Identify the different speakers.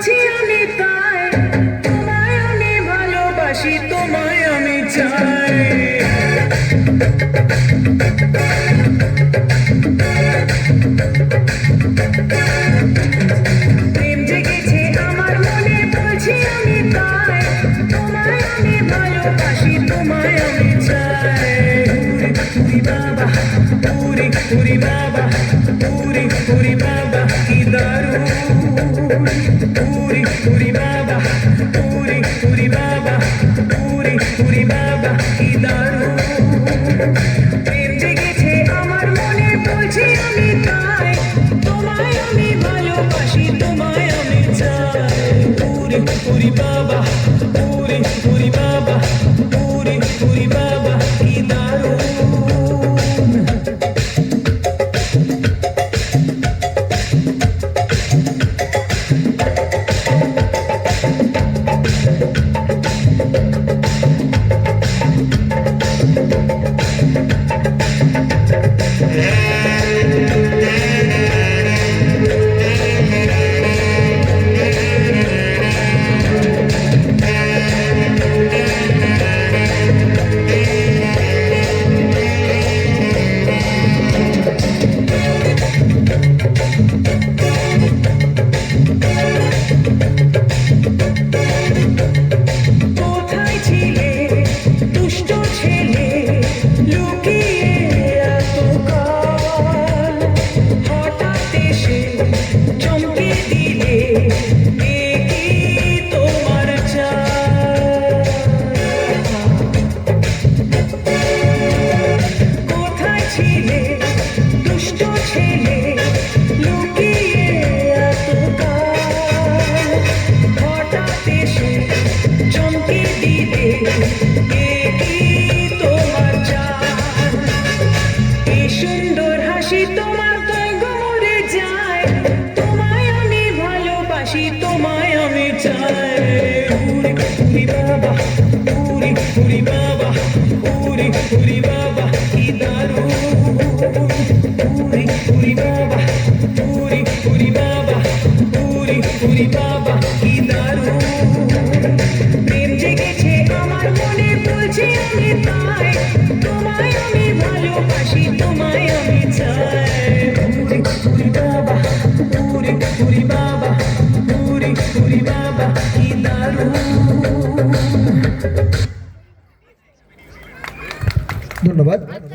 Speaker 1: বলছি আমি তাই, তোমায় আমি ভালোবাসি, তোমায় আমি চাই। প্রেম জেগেছে আমার মনে, বলছি আমি তাই, তোমায় আমি ভালোবাসি, তোমায় আমি চাই। পুরি বাবা, পুরি পুরি বাবা, পুরি পুরি বাবা কি দারুণ। পুরি পুরি বাবা, পুরি পুরি বাবা, পুরি পুরি বাবা কি দারুণ। প্রেম জেগেছে আমার মনে, বলছি আমি তাই, তোমায় আমি ভালোবাসি, তোমায় আমি চাই। পুরি পুরি বাবা, পুরি পুরি বাবা, পুরি পুরি বাবা কি দারুণ। কোথায় ছিলে দুষ্ট ছেলে, লুকিয়ে এতকাল, হঠাৎ এসে চমকে দিলে, এ কি তোমার চাল। কোথায় ছিলে দুষ্ট ছেলে, লুকিয়ে এতকাল, হঠাৎ এসে চমকে দিলে, এ কি তোমার চাল। এই সুন্দর হাসি তোমার তাই গড়ে যায়, তোমায় আমি ভালোবাসি, তোমায় আমি চাই। পুরি পুরি বাবা, পুরি পুরি বাবা, পুরি পুরি বাবা কি দারুণ। পুরি পুরি বাবা, পুরি পুরি বাবা, পুরি পুরি বাবা কি